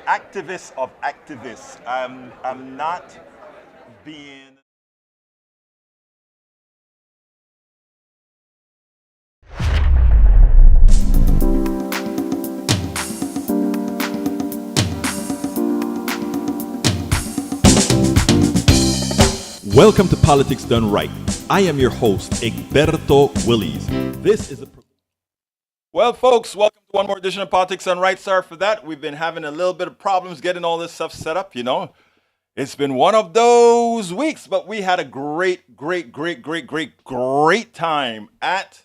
activist of activists. I'm not being. Welcome to Politics Done Right. I am your host, Egberto Willies. This is a... Well, folks, welcome to one more edition of Politics Done Right. Sorry for that. We've been having a little bit of problems getting all this stuff set up, you know. It's been one of those weeks, but we had a great time at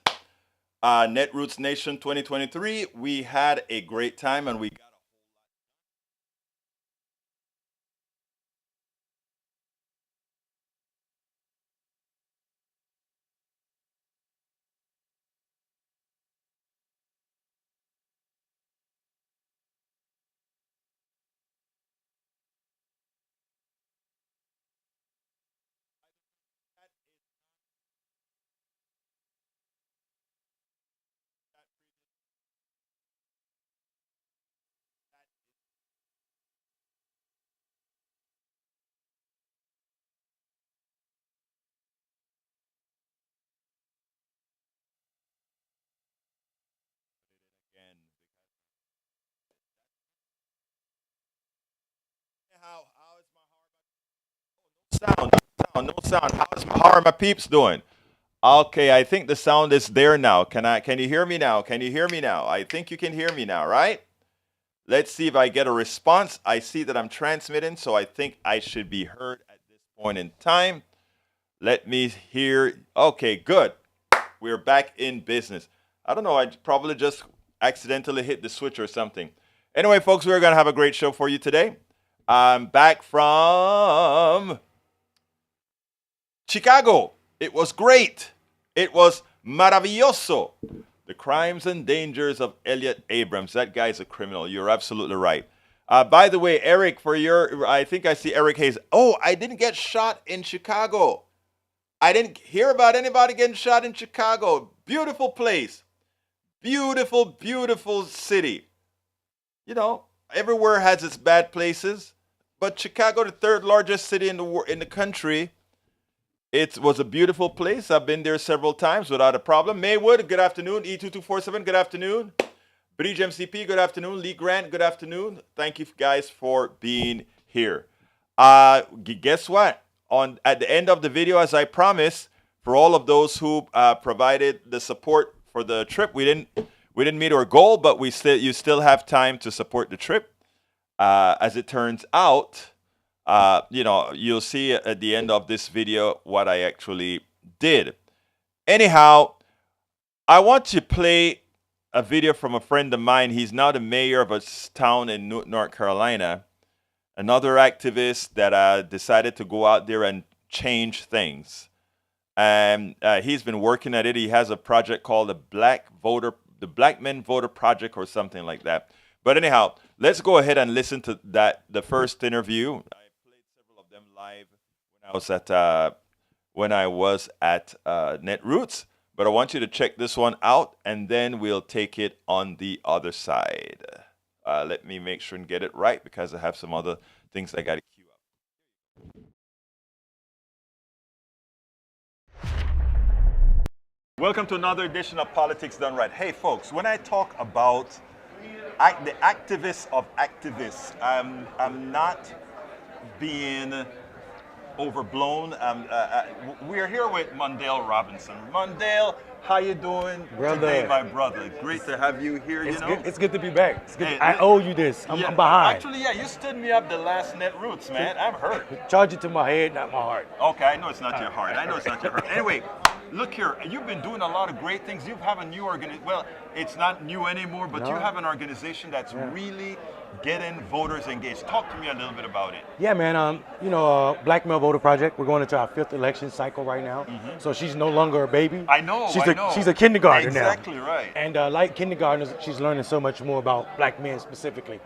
Netroots Nation 2023. We had a great time and we got no sound. How are my peeps doing? Okay, I think the sound is there now. Can you hear me now? Can you hear me now? I think you can hear me now, right? Let's see if I get a response. I see that I'm transmitting, so I think I should be heard at this point in time. Let me hear. Okay, good. We're back in business. I don't know, I probably just accidentally hit the switch or something. Anyway, folks, we're going to have a great show for you today. I'm back from Chicago. It was great. It was maravilloso. The crimes and dangers of Elliot Abrams. That guy's a criminal. You're absolutely right. By the way, Eric, I think I see Eric Hayes. Oh, I didn't get shot in Chicago. I didn't hear about anybody getting shot in Chicago. Beautiful place. Beautiful, beautiful city. You know, everywhere has its bad places, but Chicago, the third largest city in the country, it was a beautiful place. I've been there several times without a problem. Maywood, good afternoon. E2247, good afternoon. Bridge MCP, good afternoon. Lee Grant, good afternoon. Thank you guys for being here. Guess what? At the end of the video, as I promised, for all of those who provided the support for the trip, we didn't meet our goal, but you still have time to support the trip. As it turns out, you'll see at the end of this video what I actually did. Anyhow, I want to play a video from a friend of mine. He's now the mayor of a town in North Carolina. Another activist that decided to go out there and change things. And he's been working at it. He has a project called the Black Men Voter Project or something like that. But anyhow, let's go ahead and listen to the first interview. I played several of them live when I was at Netroots. But I want you to check this one out, and then we'll take it on the other side. Let me make sure and get it right because I have some other things I got to queue up. Welcome to another edition of Politics Done Right. Hey, folks, when I talk about the activists of activists, I'm not being overblown. We're here with Mondale Robinson. Mondale, how you doing today, my brother? Great to have you here. It's good to be back. It's good. Hey, I owe you this. I'm behind. Actually, yeah, you stood me up the last Netroots, man. I'm hurt. Charge it to my head, not my heart. Okay, I know it's not your heart. I know it's not your heart. Anyway, look here. You've been doing a lot of great things. You have a new organization. Well, it's not new anymore, but you have an organization that's really getting voters engaged. Talk to me a little bit about it. Yeah, man. Black Male Voter Project. We're going into our 5th election cycle right now. Mm-hmm. So she's no longer a baby. I know. She's a kindergartner now. Exactly right. And like kindergartners, she's learning so much more about black men specifically.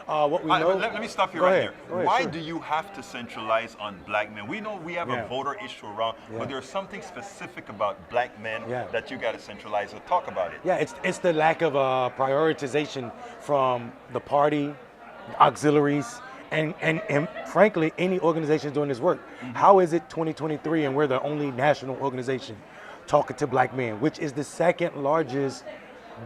What we know. Let me stop you right there. Why do you have to centralize on black men? We know we have a voter issue around, but there's something specific about black men that you got to centralize. So talk about it. Yeah, it's the lack of prioritization from the party, auxiliaries, and frankly, any organizations doing this work. How is it 2023 and we're the only national organization talking to black men, which is the second largest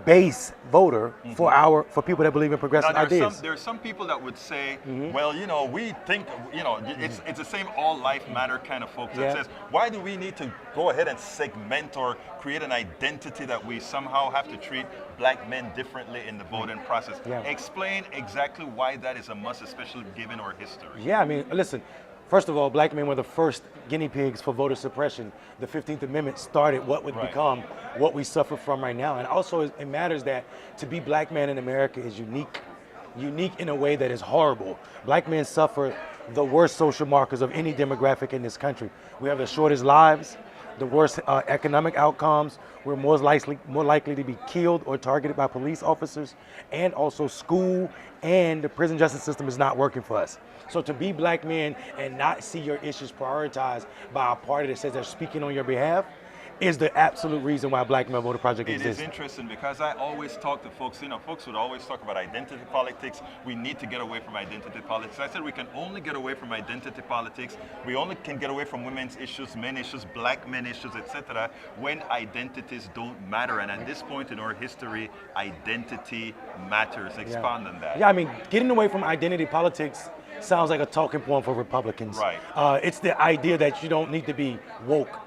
base voter for people that believe in progressive Now, ideas? there are some people that would say, well, we think, it's the same all life matter kind of folks that says, why do we need to go ahead and segment or create an identity that we somehow have to treat black men differently in the voting process? Explain exactly why that is a must, especially given our history. Yeah, I mean, listen, first of all, black men were the first guinea pigs for voter suppression. The 15th Amendment started what would become what we suffer from right now. And also, it matters that to be black man in America is unique in a way that is horrible. Black men suffer the worst social markers of any demographic in this country. We have the shortest lives, the worst economic outcomes. We're more likely to be killed or targeted by police officers, and also school and the prison justice system is not working for us. So to be black men and not see your issues prioritized by a party that says they're speaking on your behalf is the absolute reason why Black Male Voter Project exists. It is interesting because I always talk to folks, folks would always talk about identity politics. We need to get away from identity politics. I said we can only get away from identity politics. We only can get away from women's issues, men issues, black men issues, etc. when identities don't matter. And at this point in our history, identity matters. Expand on that. Yeah, I mean, getting away from identity politics sounds like a talking point for Republicans. Right. It's the idea that you don't need to be woke.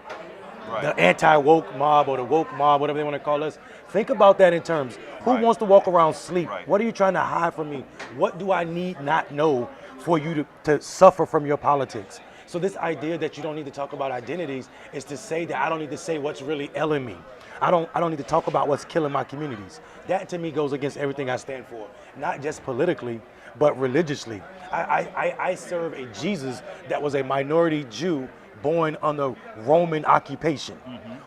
Right. The anti-woke mob or the woke mob, whatever they want to call us. Think about that in terms, who wants to walk around sleep? Right. What are you trying to hide from me? What do I need not know for you to suffer from your politics? So this idea that you don't need to talk about identities is to say that I don't need to say what's really ailing me. I don't need to talk about what's killing my communities. That to me goes against everything I stand for, not just politically, but religiously. I serve a Jesus that was a minority Jew born under Roman occupation,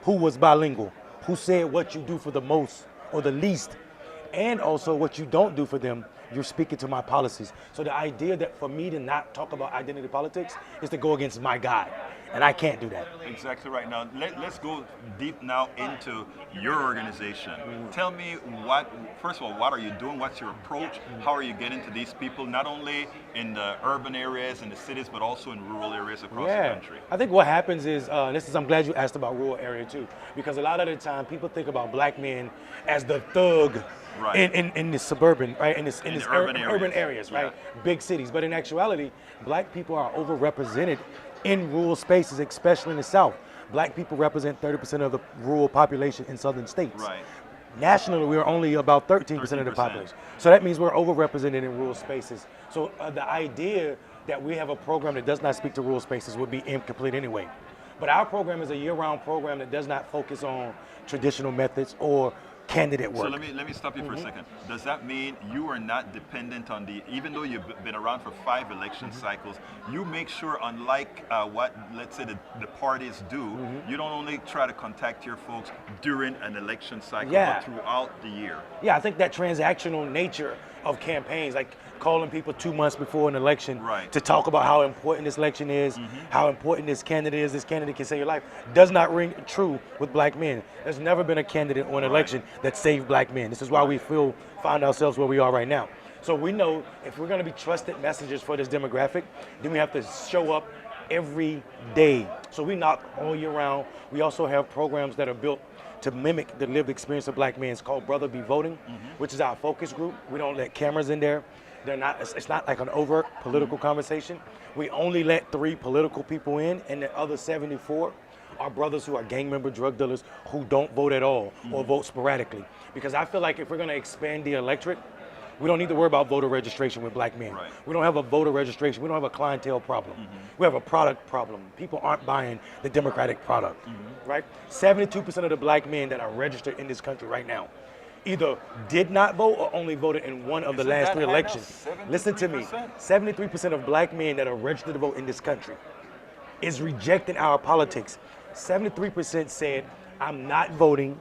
who was bilingual, who said what you do for the most or the least, and also what you don't do for them, you're speaking to my policies. So the idea that for me to not talk about identity politics is to go against my God, and I can't do that. Exactly right. Now, let's go deep now into your organization. Tell me first of all, what are you doing? What's your approach? How are you getting to these people, not only in the urban areas and the cities, but also in rural areas across the country? I think what happens is, I'm glad you asked about rural area too, because a lot of the time people think about black men as the thug in the suburban, right? In this urban areas, right? Big cities. But in actuality, black people are overrepresented in rural spaces, especially in the South. Black people represent 30% of the rural population in southern states. Right. Nationally, we are only about 13% of the population. So that means we're overrepresented in rural spaces. So the idea that we have a program that does not speak to rural spaces would be incomplete anyway. But our program is a year-round program that does not focus on traditional methods or candidate work. So let me stop you for a second. Does that mean you are not dependent on even though you've been around for 5 election cycles, you make sure, unlike what, let's say, the parties do, you don't only try to contact your folks during an election cycle, but throughout the year? Yeah, I think that transactional nature of campaigns, like calling people 2 months before an election to talk about how important this election is, how important this candidate is, this candidate can save your life, does not ring true with black men. There's never been a candidate or an election that saved black men. This is why we find ourselves where we are right now. So we know if we're going to be trusted messengers for this demographic, then we have to show up every day. So we knock all year round. We also have programs that are built to mimic the lived experience of black men. It's called Brother Be Voting, which is our focus group. We don't let cameras in there. It's not like an overt political conversation. We only let 3 political people in, and the other 74 are brothers who are gang member drug dealers who don't vote at all or vote sporadically. Because I feel like if we're going to expand the electorate, we don't need to worry about voter registration with black men. We don't have a voter registration. We don't have a clientele problem. We have a product problem. People aren't buying the Democratic product, right? 72% of the black men that are registered in this country right now either did not vote or only voted in one of the last 3 elections. Listen to me, 73% of black men that are registered to vote in this country is rejecting our politics. 73% said, I'm not voting,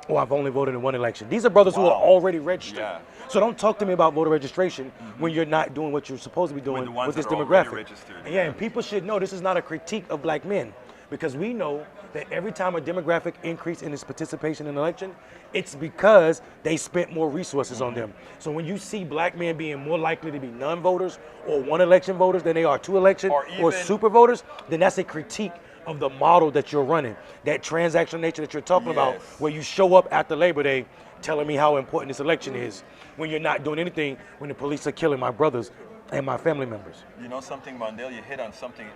or I've only voted in 1 election. These are brothers who are already registered. So don't talk to me about voter registration when you're not doing what you're supposed to be doing with this demographic. And people should know this is not a critique of black men. because we know that every time a demographic increase in its participation in an election, it's because they spent more resources on them. So when you see black men being more likely to be non-voters or one election voters than they are two election or super voters, then that's a critique of the model that you're running, that transactional nature that you're talking about, where you show up after Labor Day telling me how important this election is when you're not doing anything when the police are killing my brothers and my family members. You know something, Mondale, you hit on something.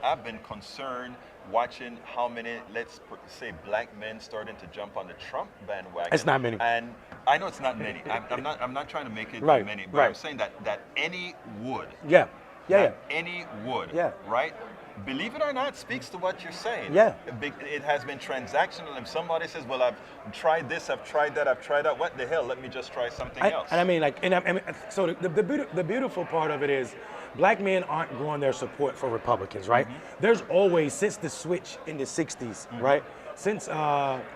I've been concerned watching how many, let's say, black men starting to jump on the Trump bandwagon. It's not many. And I know it's not many. I'm not trying to make it many, but I'm saying that any would. Any would. Right? Believe it or not, speaks to what you're saying. It has been transactional. If somebody says, well, I've tried this, I've tried that, what the hell? Let me just try something else. And I mean, so the beautiful part of it is black men aren't growing their support for Republicans, right? There's always, since the switch in the 60s, right? Since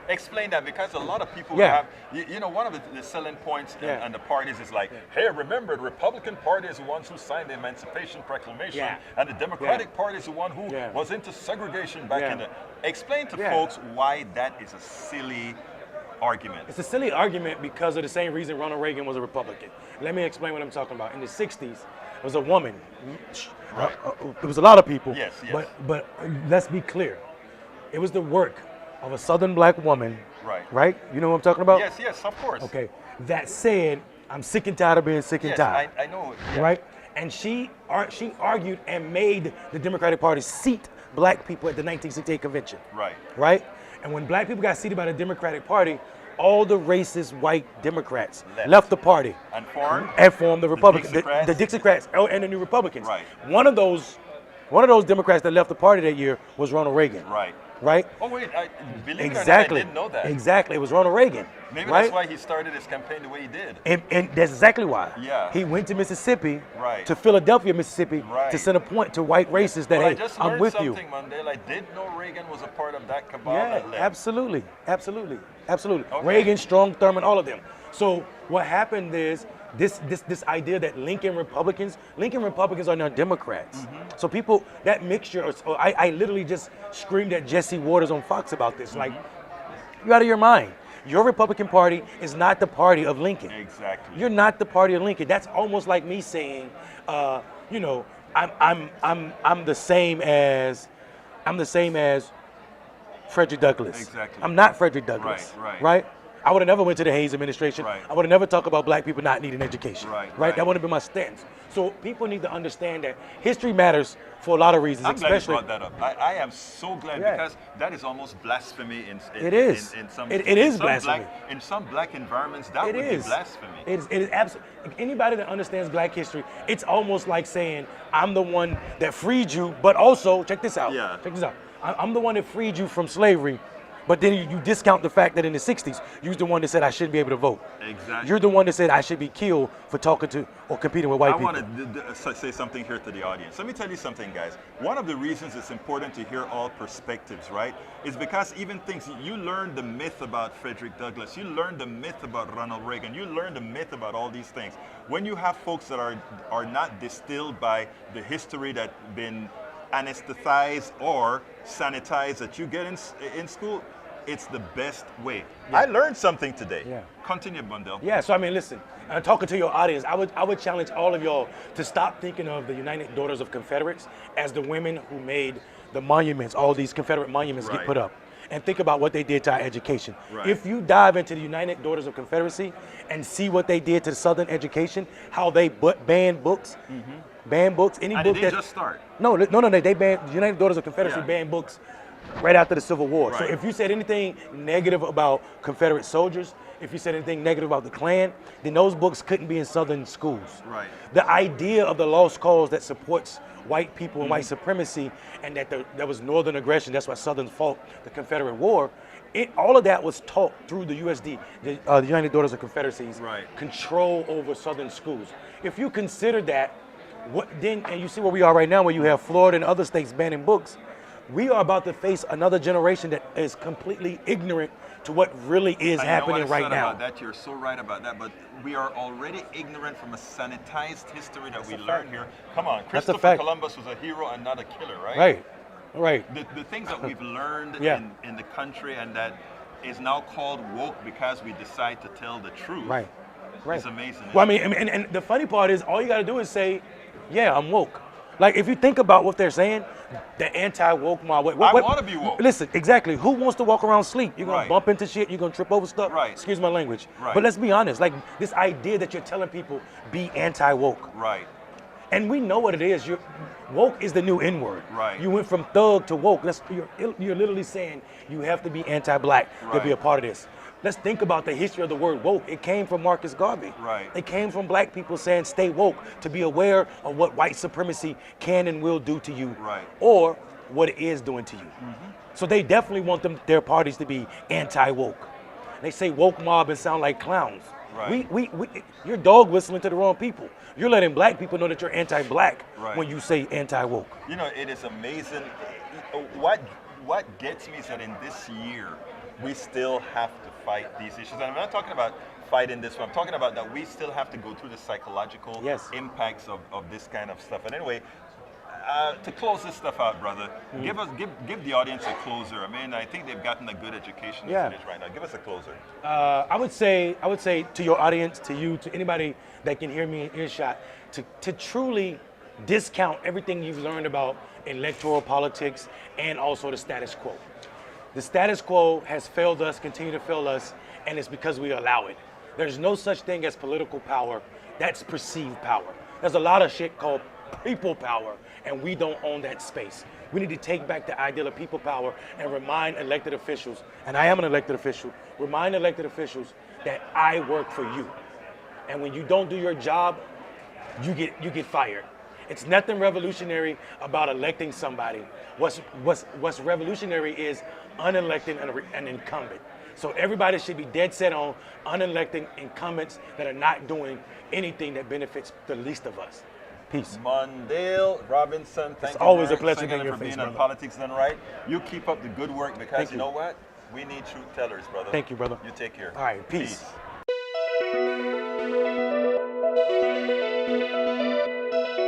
explain that, because a lot of people have, you know, one of the selling points and the parties is like, hey, remember, the Republican Party is the ones who signed the Emancipation Proclamation, and the Democratic Party is the one who was into segregation back in the. Explain to folks why that is a silly argument. It's a silly argument because of the same reason Ronald Reagan was a Republican. Let me explain what I'm talking about. In the 60s, it was a woman. It was a lot of people. But let's be clear. It was the work of a Southern black woman, right? You know what I'm talking about? Yes, of course. Okay, that said, I'm sick and tired of being sick and tired. I know. Right? And she argued and made the Democratic Party seat black people at the 1968 convention. Right? And when black people got seated by the Democratic Party, all the racist white Democrats left the party and formed the Republicans, the Dixiecrats, and the New Republicans. One of those Democrats that left the party that year was Ronald Reagan. Right? Oh wait, believe it or not, I didn't know that. Exactly, it was Ronald Reagan. Maybe that's why he started his campaign the way he did. And that's exactly why. He went to Mississippi, to Philadelphia, Mississippi, to send a point to white racists that, hey, I'm with you. Mondale, I didn't know Reagan was a part of that cabal. Absolutely. Reagan, Strong, Thurman, all of them. So what happened is, this idea that Lincoln Republicans are now Democrats. So people, that mixture, I literally just screamed at Jesse Waters on Fox about this. Like, you're out of your mind. Your Republican Party is not the party of Lincoln. Exactly. You're not the party of Lincoln. That's almost like me saying, you know, I'm the same as Frederick Douglass. Exactly. I'm not Frederick Douglass. Right? I would have never went to the Hayes administration. I would have never talked about black people not needing education. Right? That would have been my stance. So people need to understand that history matters for a lot of reasons. I'm glad you brought that up. I am so glad, because that is almost blasphemy in some. It is blasphemy. In some black environments, that would be blasphemy. It is absolutely. Anybody that understands black history, it's almost like saying, I'm the one that freed you, but also, check this out. Check this out. I'm the one that freed you from slavery. But then you discount the fact that in the 60s, you're the one that said I shouldn't be able to vote. Exactly. You're the one that said I should be killed for talking to or competing with white people. I want to say something here to the audience. Let me tell you something, guys. One of the reasons it's important to hear all perspectives, right, is because even things, you learn the myth about Frederick Douglass, you learn the myth about Ronald Reagan, you learn the myth about all these things. When you have folks that are not distilled by the history that's been anesthetized or sanitized that you get in school, it's the best way. I learned something today. Continue, Mondale. So I mean, listen, talking to your audience, I would challenge all of y'all to stop thinking of the United Daughters of Confederates as the women who made the monuments, all these Confederate monuments get put up. And think about what they did to our education. If you dive into the United Daughters of Confederacy and see what they did to the Southern education, how they banned books, any book that just start. No, they banned, the United Daughters of Confederacy banned books right after the Civil War. So if you said anything negative about Confederate soldiers, if you said anything negative about the Klan, then those books couldn't be in Southern schools. The idea of the lost cause that supports white people and white supremacy, and that there was Northern aggression, that's why Southern fought the Confederate War, all of that was taught through the USD, the United Daughters of Confederacy's control over Southern schools. If you consider that, and you see where we are right now, where you have Florida and other states banning books, we are about to face another generation that is completely ignorant to what really is happening right now. About that. You're so right about that, but we are already ignorant from a sanitized history that we learned here. Come on, Christopher Columbus was a hero and not a killer, right? Right. The things that we've learned Yeah. in the country and that is now called woke because we decide to tell the truth. Right. Right. It's amazing. Well, I mean, and the funny part is, all you got to do is say, "Yeah, I'm woke." Like, if you think about what they're saying, the anti-woke mob. I want to be woke. Listen, exactly. Who wants to walk around sleep? You're gonna Right. bump into shit. You're gonna trip over stuff. Right. Excuse my language. Right. But let's be honest. Like, this idea that you're telling people be anti-woke, Right. and we know what it is. Woke is the new N-word. Right. You went from thug to woke. You're literally saying you have to be anti-black to be a Right. part of this. Let's think about the history of the word woke. It came from Marcus Garvey. Right. It came from black people saying stay woke, to be aware of what white supremacy can and will do to you, Right. or what it is doing to you. So they definitely want their parties to be anti-woke. They say woke mob and sound like clowns. Right. You're dog whistling to the wrong people. You're letting black people know that you're anti-black Right. when you say anti-woke. You know, it is amazing. What gets me is that in this year, we still have to fight these issues. And I'm not talking about fighting this one. I'm talking about that we still have to go through the psychological Yes. impacts of this kind of stuff. And anyway, to close this stuff out, brother, give the audience a closer. I mean, I think they've gotten a good education Yeah. as it is right now. Give us a closer. I would say to your audience, to you, to anybody that can hear me in earshot, to truly discount everything you've learned about electoral politics and also the status quo. The status quo has failed us, continue to fail us, and it's because we allow it. There's no such thing as political power. That's perceived power. There's a lot of shit called people power, and we don't own that space. We need to take back the ideal of people power and remind elected officials, and I am an elected official, remind elected officials that I work for you. And when you don't do your job, you get fired. It's nothing revolutionary about electing somebody. What's revolutionary is unelecting an incumbent. So everybody should be dead set on unelecting incumbents that are not doing anything that benefits the least of us. Peace. Mondale Robinson, thank you. always very a pleasure much being in your for face, being on brother. Politics Done Right. You keep up the good work because Thank you you. know what? We need truth tellers, brother. Thank you, brother. You take care. All right, peace.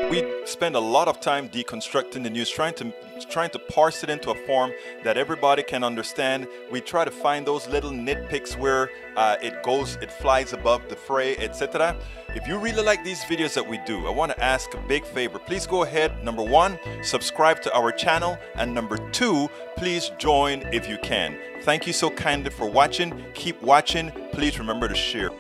We spend a lot of time deconstructing the news, trying to parse it into a form that everybody can understand. We try to find those little nitpicks where it flies above the fray, etc. If you really like these videos that we do, I want to ask a big favor. Please go ahead, number one, subscribe to our channel, and number two, please join if you can. Thank you so kindly for watching. Keep watching. Please remember to share.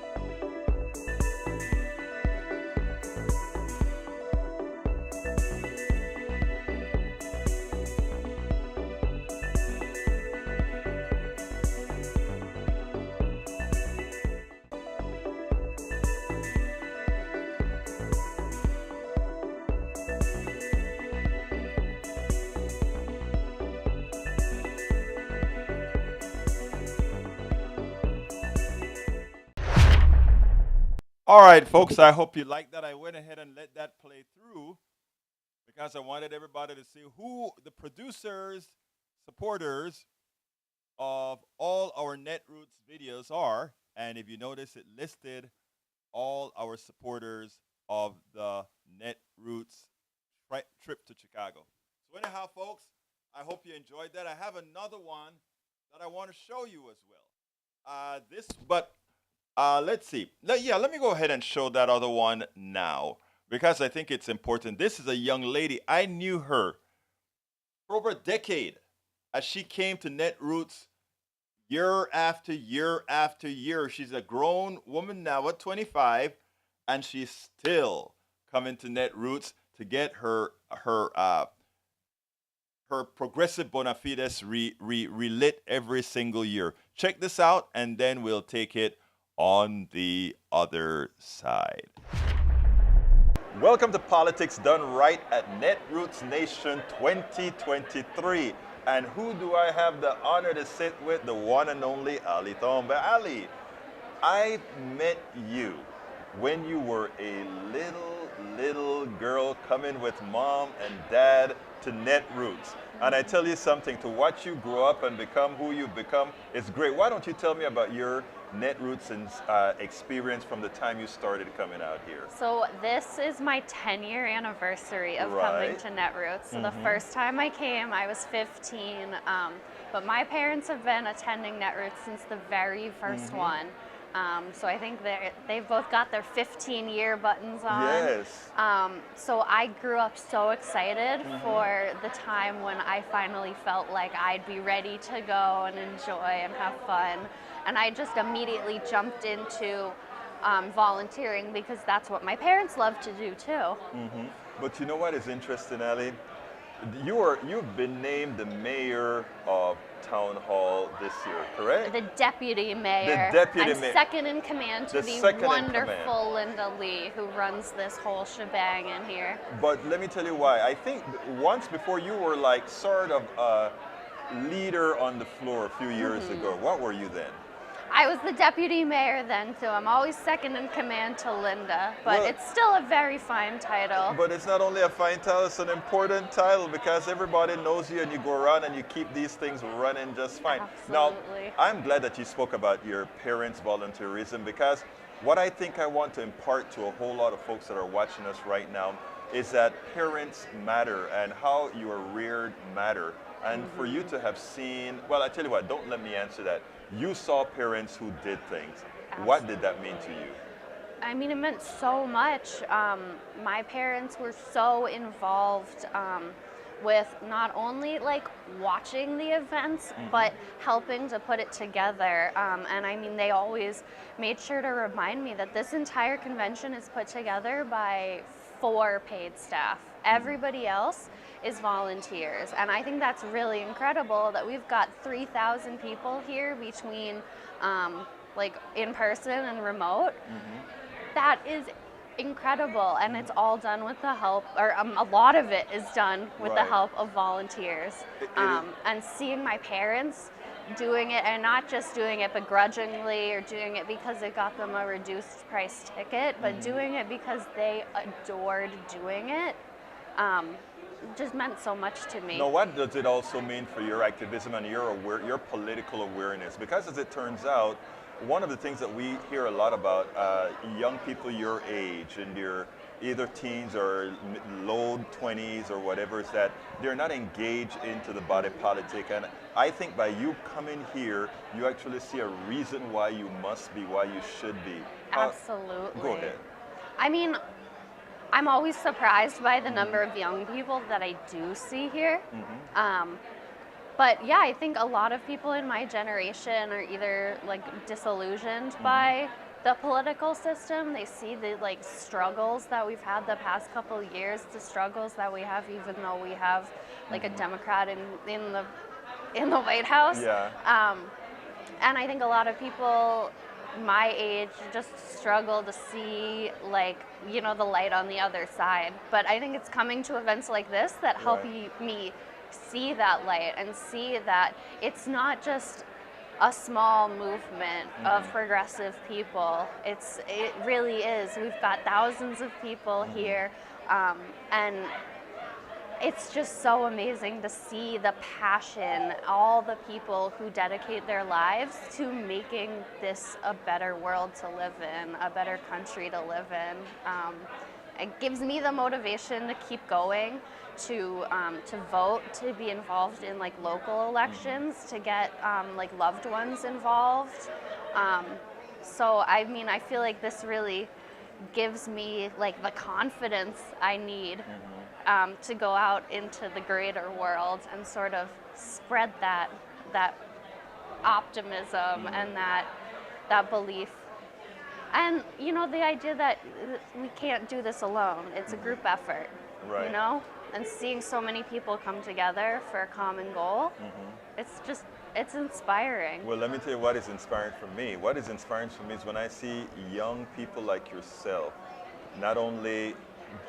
All right, folks, I hope you like that. I went ahead and let that play through because I wanted everybody to see who the producers, supporters of all our Netroots videos are. And if you notice, it listed all our supporters of the Netroots trip to Chicago. So anyhow, folks, I hope you enjoyed that. I have another one that I want to show you as well. Let's see. Let me go ahead and show that other one now because I think it's important. This is a young lady. I knew her for over a decade as she came to Netroots year after year after year. She's a grown woman now at 25, and she's still coming to Netroots to get her progressive bona fides relit every single year. Check this out, and then we'll take it on the other side. Welcome to Politics Done Right at Netroots Nation 2023. And who do I have the honor to sit with? The one and only Ali Thome. Ali, I met you when you were a little girl coming with mom and dad to Netroots. And I tell you something, to watch you grow up and become who you've become, it's great. Why don't you tell me about your Netroots and experience from the time you started coming out here? So this is my 10-year anniversary of coming Right. to Netroots. So the first time I came, I was 15, but my parents have been attending Netroots since the very first one. So I think they've both got their 15-year buttons on. Yes. So I grew up so excited for the time when I finally felt like I'd be ready to go and enjoy and have fun. And I just immediately jumped into volunteering because that's what my parents love to do too. But you know what is interesting, Ali? You've been named the mayor of Town Hall this year, correct? The deputy mayor. The deputy I'm mayor. second in command to The the second in wonderful Linda Lee, who runs this whole shebang in here. But let me tell you why. I think once before you were like sort of a leader on the floor a few years ago. What were you then? I was the deputy mayor then, so I'm always second in command to Linda, but Well, it's still a very fine title. But it's not only a fine title, it's an important title because everybody knows you and you go around and you keep these things running just fine. Absolutely. Now, I'm glad that you spoke about your parents' volunteerism because what I think I want to impart to a whole lot of folks that are watching us right now is that parents matter and how you are reared matter. And for you to have seen, well, I tell you what, don't let me answer that. You saw parents who did things. What did that mean to you? I mean, it meant so much. My parents were so involved with not only like watching the events, but helping to put it together. And I mean, they always made sure to remind me that this entire convention is put together by 4 paid staff. Everybody else is volunteers. And I think that's really incredible that we've got 3,000 people here between like in person and remote. That is incredible, and it's all done with the help, or a lot of it is done with the Right. help of volunteers. And seeing my parents doing it, and not just doing it begrudgingly or doing it because it got them a reduced price ticket, but doing it because they adored doing it, just meant so much to me. Now, what does it also mean for your activism and your political awareness? Because as it turns out, one of the things that we hear a lot about young people your age and your either teens or low 20s or whatever is that they're not engaged into the body politic. And I think by you coming here, you actually see a reason why you must be, why you should be. Absolutely. Go ahead. I mean, I'm always surprised by the number of young people that I do see here. But yeah, I think a lot of people in my generation are either like disillusioned by the political system. They see the like struggles that we've had the past couple of years, the struggles that we have, even though we have like a Democrat in the White House. Yeah. And I think a lot of people my age just struggle to see like, you know, the light on the other side. But I think it's coming to events like this that help me see that light and see that it's not just a small movement of progressive people. It really is. We've got thousands of people here, and it's just so amazing to see the passion, all the people who dedicate their lives to making this a better world to live in, a better country to live in. It gives me the motivation to keep going, to vote, to be involved in like local elections, to get like loved ones involved. So I mean, I feel like this really gives me like the confidence I need to go out into the greater world and sort of spread that optimism and that belief. And you know, the idea that we can't do this alone. It's a group effort, you know? And seeing so many people come together for a common goal, it's inspiring. Well, let me tell you what is inspiring for me. What is inspiring for me is when I see young people like yourself not only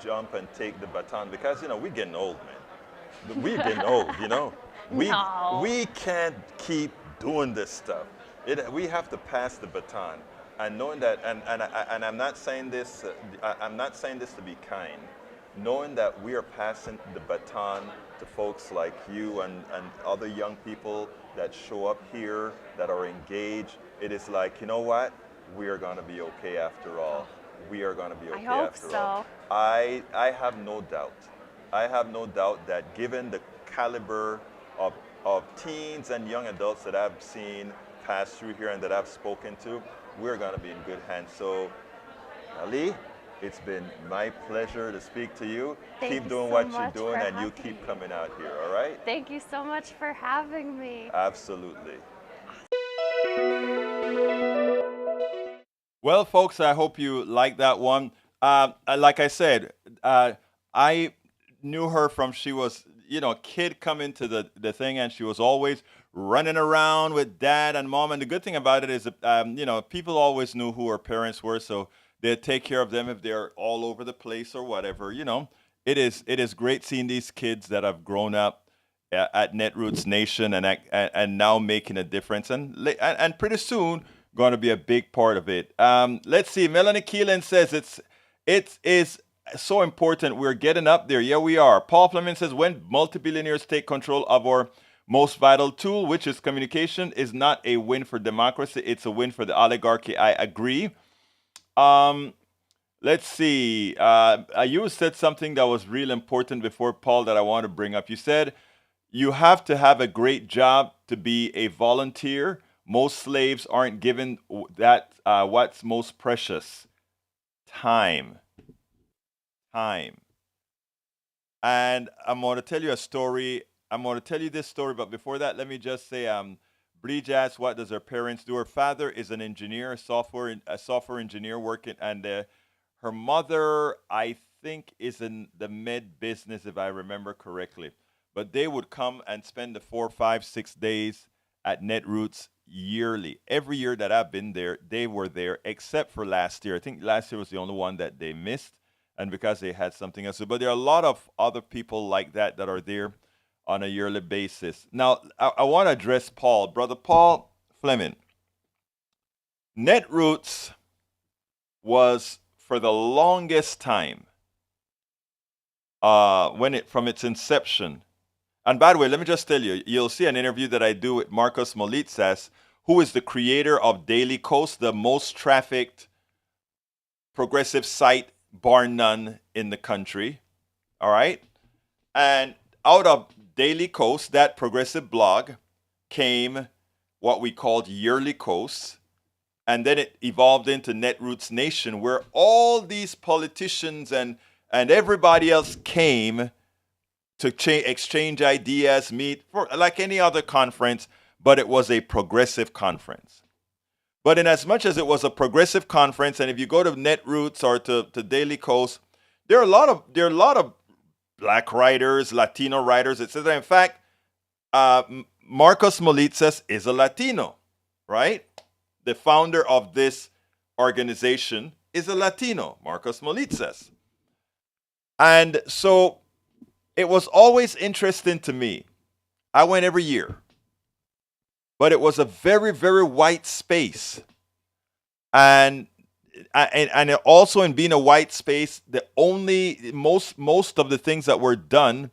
jump and take the baton, because, you know, we're getting old, man. We're getting old, you know. We can't keep doing this stuff. We have to pass the baton. And knowing that, and I'm not saying this, I'm not saying this to be kind. Knowing that we are passing the baton to folks like you and other young people that show up here, that are engaged, it is like, you know what? We are going to be okay after all. We are going to be okay after all. I have no doubt. I have no doubt that given the caliber of teens and young adults that I've seen pass through here and that I've spoken to, we're going to be in good hands. So, Ali, it's been my pleasure to speak to you. Keep doing what you're doing, and you keep coming out here, all right? Thank you so much for having me. Absolutely. Well, folks, I hope you like that one. Like I said, I knew her from she was, a kid coming to the thing, and she was always running around with dad and mom. And the good thing about it is, people always knew who her parents were, so they'd take care of them if they're all over the place or whatever. It is great seeing these kids that have grown up at Netroots Nation and now making a difference, and pretty soon going to be a big part of it. Let's see. Melanie Keelan says it is so important. We're getting up there. Yeah, we are. Paul Fleming says when multi-billionaires take control of our most vital tool, which is communication, is not a win for democracy. It's a win for the oligarchy. I agree. Let's see. You said something that was real important before, Paul, that I want to bring up. You said you have to have a great job to be a volunteer. Most slaves aren't given that what's most precious: time. Time. And I'm going to tell you a story. I'm going to tell you this story, but before that, let me just say, Bridge asked, what does her parents do? Her father is an engineer, a software engineer working, and her mother, I think, is in the med business, if I remember correctly. But they would come and spend the 4, 5, 6 days at Netroots yearly. Every year that I've been there, they were there, except for last year. I think last year was the only one that they missed, and because they had something else. But there are a lot of other people like that are there on a yearly basis. Now, I want to address Paul, Brother Paul Fleming. Netroots was, for the longest time, from its inception. And by the way, let me just tell you, you'll see an interview that I do with Marcus Molitsas, who is the creator of Daily Coast, the most trafficked progressive site, bar none, in the country. All right? And out of Daily Coast, that progressive blog, came what we called Yearly Coast. And then it evolved into Netroots Nation, where all these politicians and everybody else came to exchange ideas, meet, like any other conference, but it was a progressive conference. But in as much as it was a progressive conference, and if you go to Netroots or to Daily Coast, there are a lot of black writers, Latino writers, etc. In fact, Marcos Molitsas is a Latino, right? The founder of this organization is a Latino, Marcos Molitsas. And so it was always interesting to me. I went every year. But it was a very, very white space. And also in being a white space, the only most of the things that were done,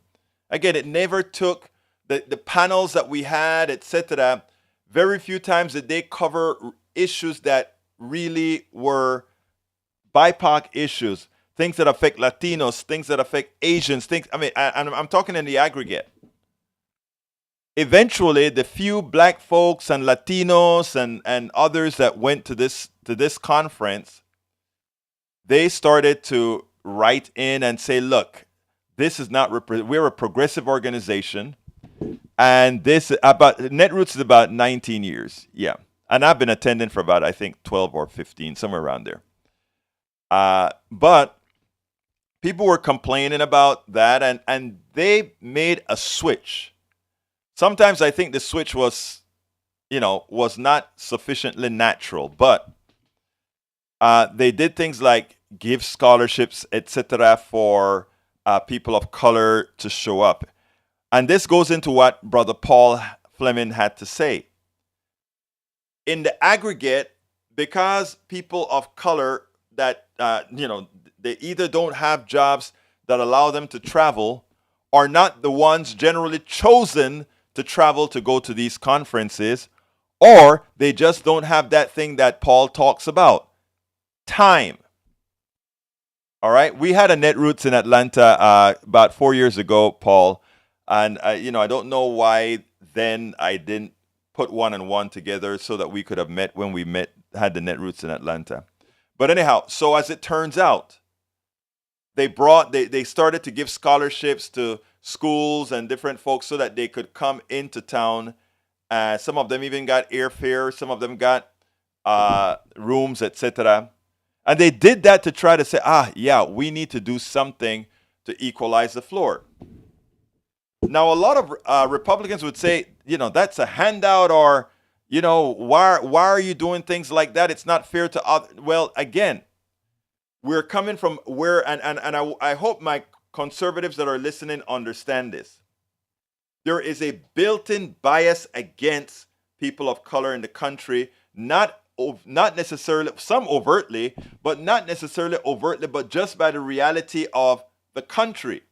again, it never took the panels that we had, etc. Very few times did they cover issues that really were BIPOC issues, things that affect Latinos, things that affect Asians, I'm talking in the aggregate. Eventually, the few black folks and Latinos and others that went to this conference, they started to write in and say, look, this is not, we're a progressive organization, and Netroots is about 19 years, yeah. And I've been attending for about, I think, 12 or 15, somewhere around there. But people were complaining about that, and they made a switch. Sometimes I think the switch was not sufficiently natural, but they did things like give scholarships, etc., for people of color to show up. And this goes into what Brother Paul Fleming had to say. In the aggregate, because people of color that, they either don't have jobs that allow them to travel, are not the ones generally chosen to travel to go to these conferences, or they just don't have that thing that Paul talks about, time. All right, we had a Netroots in Atlanta about 4 years ago, Paul, and I don't know why then I didn't put one and one together so that we could have met when we had the Netroots in Atlanta. But anyhow, so as it turns out, they started to give scholarships to schools and different folks so that they could come into town. Some of them even got airfare. Some of them got rooms, etc. And they did that to try to say, yeah, we need to do something to equalize the floor. Now, a lot of Republicans would say, that's a handout, or, why are you doing things like that? It's not fair to others. Well, again, we're coming from where, and I hope my conservatives that are listening understand this. There is a built-in bias against people of color in the country, not necessarily, some overtly, but not necessarily overtly, but just by the reality of the country.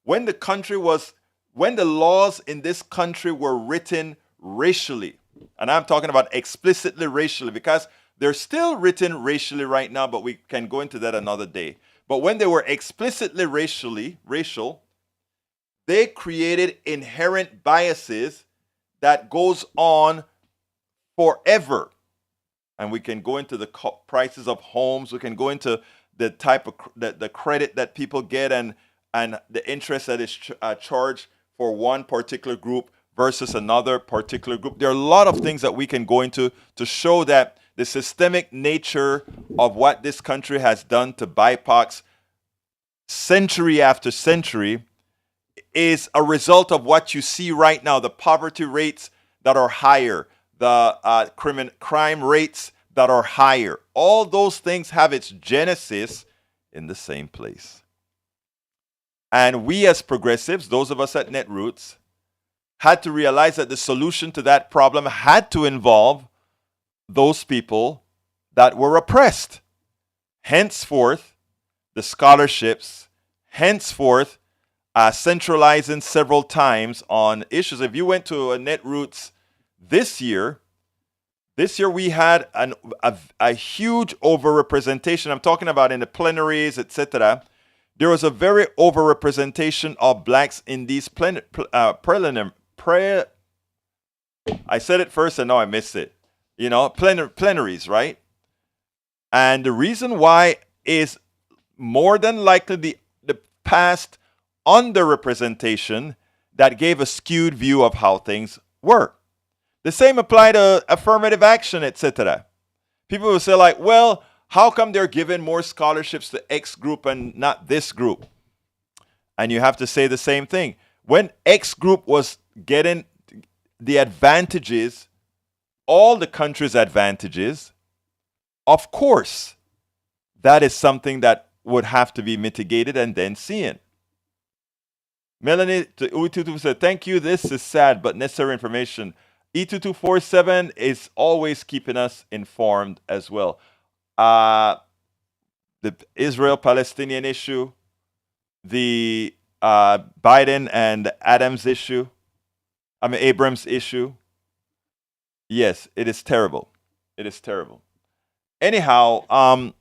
When the laws in this country were written racially, and I'm talking about explicitly racially, because they're still written racially right now, but we can go into that another day. But when they were explicitly racial, they created inherent biases that goes on forever. And we can go into the prices of homes. We can go into the type of the credit that people get and the interest that is charged for one particular group versus another particular group. There are a lot of things that we can go into to show that the systemic nature of what this country has done to BIPOCs century after century is a result of what you see right now, the poverty rates that are higher, the crime rates that are higher. All those things have its genesis in the same place. And we as progressives, those of us at Netroots, had to realize that the solution to that problem had to involve those people that were oppressed. Henceforth, the scholarships, henceforth, centralizing several times on issues. If you went to a Netroots this year we had a huge overrepresentation. I'm talking about in the plenaries, etc. There was a very overrepresentation of blacks in these I said it first and now I missed it. Plenaries, right? And the reason why is more than likely the past underrepresentation that gave a skewed view of how things were. The same applied to affirmative action, etc. People will say like, well, how come they're giving more scholarships to X group and not this group? And you have to say the same thing. When X group was getting the advantages, all the country's advantages, of course, that is something that would have to be mitigated and then seen. Melanie E22 said, thank you. This is sad but necessary information. E2247 is always keeping us informed as well. The Israel-Palestinian issue, the Biden and Abrams issue. Yes, it is terrible. It is terrible. Anyhow,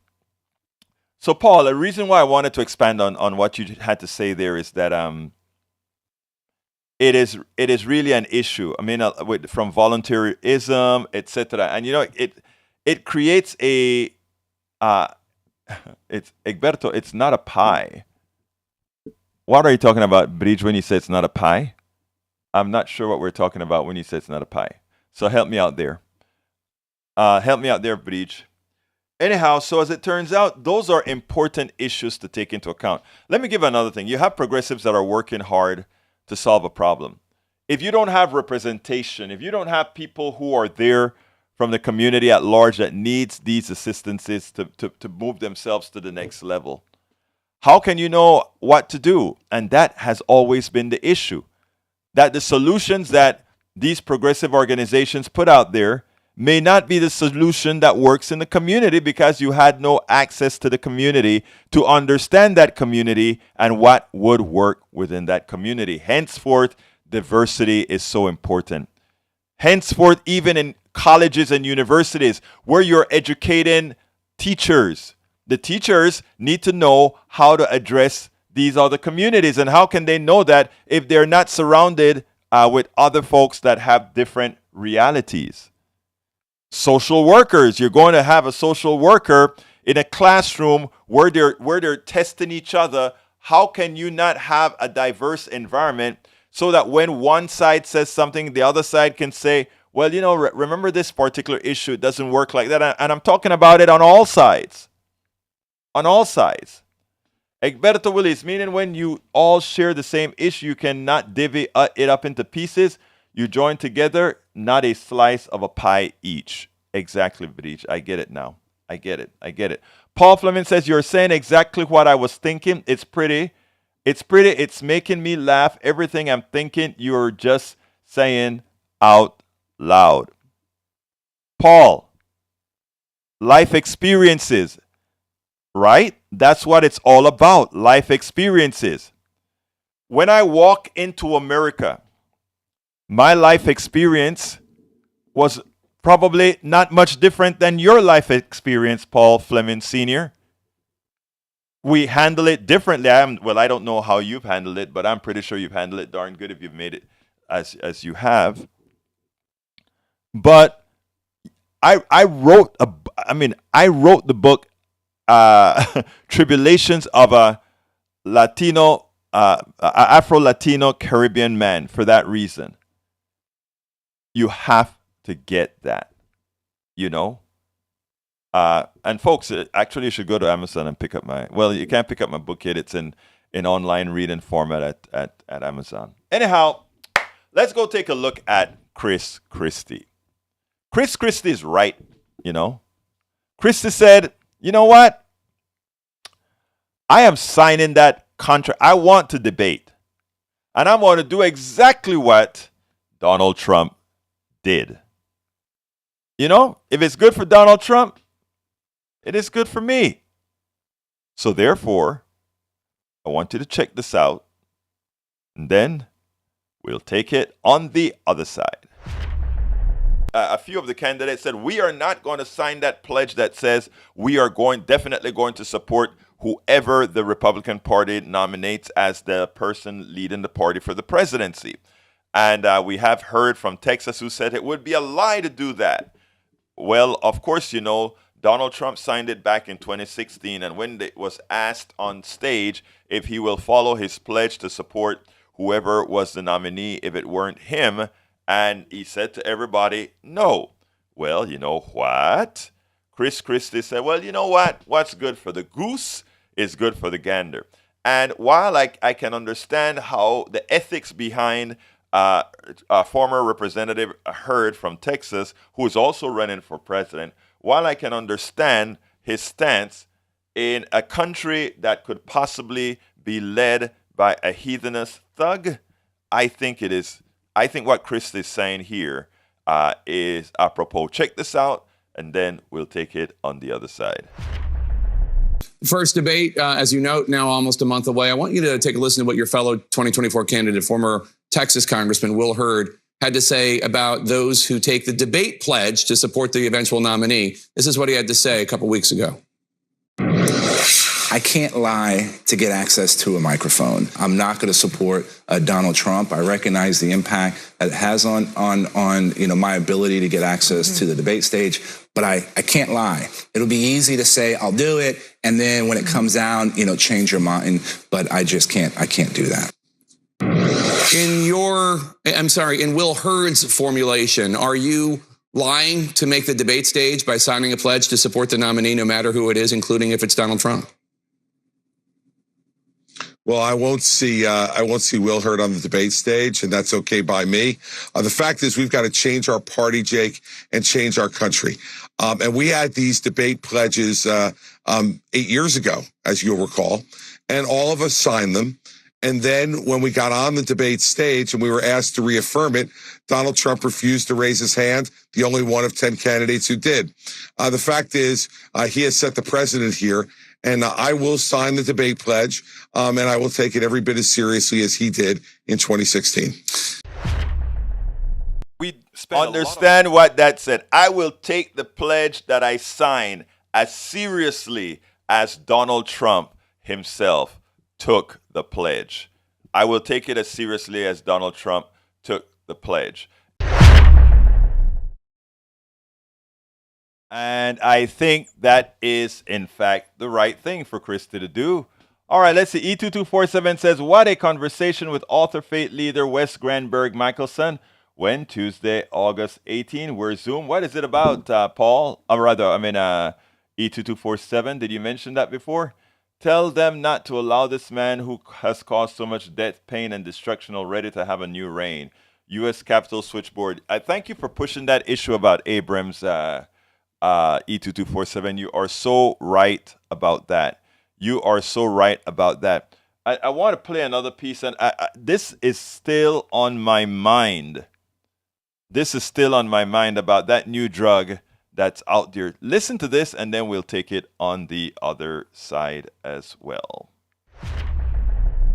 so Paul, the reason why I wanted to expand on what you had to say there is that it is really an issue. I mean, from voluntarism, etc. And it creates a it's Egberto. It's not a pie. What are you talking about, Bridge, when you say it's not a pie? I'm not sure what we're talking about when you say it's not a pie. So help me out there. Bridge. Anyhow, so as it turns out, those are important issues to take into account. Let me give another thing. You have progressives that are working hard to solve a problem. If you don't have representation, if you don't have people who are there from the community at large that needs these assistances to move themselves to the next level, how can you know what to do? And that has always been the issue. That the solutions that these progressive organizations put out there may not be the solution that works in the community because you had no access to the community to understand that community and what would work within that community. Henceforth, diversity is so important. Henceforth, even in colleges and universities where you're educating teachers, the teachers need to know how to address these other communities. And how can they know that if they're not surrounded with other folks that have different realities? Social workers, you're going to have a social worker in a classroom where they're testing each other. How can you not have a diverse environment so that when one side says something, the other side can say, well, you know, remember this particular issue, it doesn't work like that. And I'm talking about it on all sides. On all sides. Egberto Willis, meaning when you all share the same issue, you cannot divvy it up into pieces. You join together, not a slice of a pie each. Exactly, Breach. I get it now. I get it. Paul Fleming says, you're saying exactly what I was thinking. It's pretty. It's making me laugh. Everything I'm thinking, you're just saying out loud. Paul, life experiences, right? That's what it's all about, life experiences. When I walk into America, my life experience was probably not much different than your life experience, Paul Fleming Sr. We handle it differently. I don't know how you've handled it, but I'm pretty sure you've handled it darn good if you've made it as you have. But I wrote the book Tribulations of a Latino Afro-Latino Caribbean Man for that reason. You have to get that, you know. And folks, actually you should go to Amazon and pick up you can't pick up my book yet. It's in online reading format at Amazon. Anyhow, let's go take a look at Christie. Christie is right, you know. Christie said, you know what? I am signing that contract. I want to debate. And I'm going to do exactly what Donald Trump did. You know, if it's good for Donald Trump, it is good for me. So therefore, I want you to check this out. And then we'll take it on the other side. A few of the candidates said, we are not going to sign that pledge that says we are definitely going to support whoever the Republican Party nominates as the person leading the party for the presidency. And we have heard from Texas who said it would be a lie to do that. Well, of course, you know, Donald Trump signed it back in 2016. And when it was asked on stage if he will follow his pledge to support whoever was the nominee if it weren't him, and he said to everybody, no. Well, you know what? Christie said, well, you know what? What's good for the goose is good for the gander. And while I can understand how the ethics behind former Representative Hurd from Texas, who is also running for president, while I can understand his stance in a country that could possibly be led by a heathenist thug, I think what Chris is saying here is apropos. Check this out, and then we'll take it on the other side. First debate, as you note, now almost a month away. I want you to take a listen to what your fellow 2024 candidate, former Texas Congressman Will Hurd, had to say about those who take the debate pledge to support the eventual nominee. This is what he had to say a couple weeks ago. I can't lie to get access to a microphone. I'm not going to support Donald Trump. I recognize the impact that it has on my ability to get access to the debate stage, but I can't lie. It'll be easy to say I'll do it, and then when it comes down, change your mind. But I just can't. I can't do that. In Will Hurd's formulation, are you lying to make the debate stage by signing a pledge to support the nominee, no matter who it is, including if it's Donald Trump? Well, I won't see Will Hurd on the debate stage, and that's okay by me. The fact is, we've got to change our party, Jake, and change our country. And we had these debate pledges 8 years ago, as you'll recall, and all of us signed them. And then when we got on the debate stage and we were asked to reaffirm it, Donald Trump refused to raise his hand, the only one of 10 candidates who did. The fact is, he has set the precedent here, and I will sign the debate pledge, and I will take it every bit as seriously as he did in 2016. We spend Understand what that said. I will take the pledge that I sign as seriously as Donald Trump himself took the pledge. I will take it as seriously as Donald Trump took the pledge. And I think that is, in fact, the right thing for Christie to do. All right, let's see. E2247 says, what a conversation with author faith leader Wes Granberg Michelson. When? Tuesday, August 18. We're Zoom. What is it about, Paul? E2247. Did you mention that before? Tell them not to allow this man who has caused so much death, pain, and destruction already to have a new reign. U.S. Capitol Switchboard. I thank you for pushing that issue about Abrams, E2247. You are so right about that. You are so right about that. I want to play another piece, and this is still on my mind. This is still on my mind about that new drug that's out there. Listen to this, and then we'll take it on the other side as well.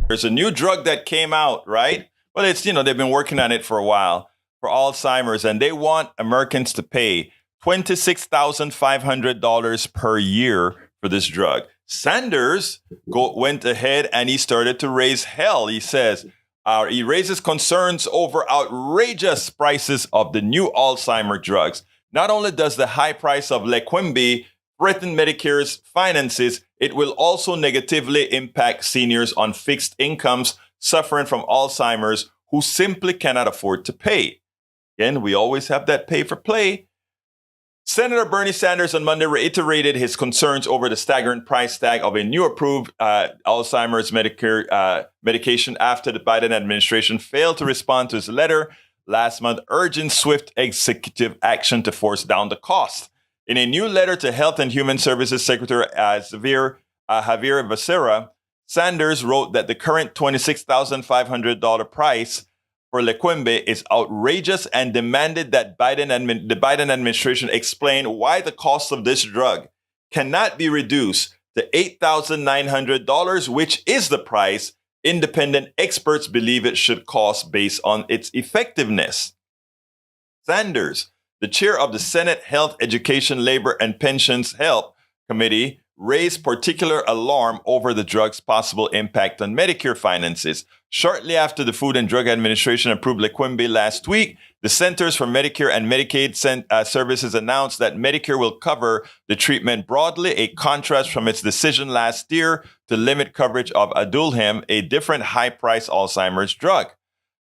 There's a new drug that came out, right? Well, it's, they've been working on it for a while for Alzheimer's, and they want Americans to pay $26,500 per year for this drug. Sanders went ahead and he started to raise hell. He says, he raises concerns over outrageous prices of the new Alzheimer drugs. Not only does the high price of Leqembi threaten Medicare's finances, it will also negatively impact seniors on fixed incomes suffering from Alzheimer's who simply cannot afford to pay. Again, we always have that pay for play. Senator Bernie Sanders on Monday reiterated his concerns over the staggering price tag of a new approved Alzheimer's Medicare medication after the Biden administration failed to respond to his letter last month urging swift executive action to force down the cost. In a new letter to Health and Human Services Secretary Javier Becerra, Sanders wrote that the current $26,500 price for Leqembi is outrageous and demanded that the Biden administration explain why the cost of this drug cannot be reduced to $8,900, which is the price independent experts believe it should cost based on its effectiveness. Sanders, the chair of the Senate Health, Education, Labor, and Pensions Health Committee, raised particular alarm over the drug's possible impact on Medicare finances. Shortly after the Food and Drug Administration approved Leqembi last week, the Centers for Medicare and Medicaid Services announced that Medicare will cover the treatment broadly, a contrast from its decision last year to limit coverage of Adulhem, a different high-priced Alzheimer's drug.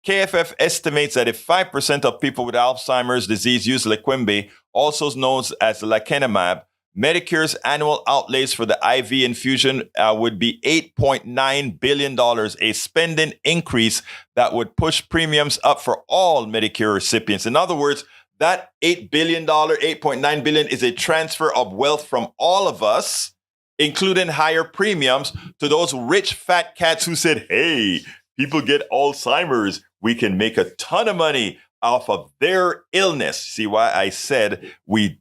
KFF estimates that if 5% of people with Alzheimer's disease use Leqembi, also known as lecanemab, Medicare's annual outlays for the IV infusion would be $8.9 billion, a spending increase that would push premiums up for all Medicare recipients. In other words, that $8.9 billion is a transfer of wealth from all of us, including higher premiums, to those rich fat cats who said, hey, people get Alzheimer's. We can make a ton of money off of their illness. See why I said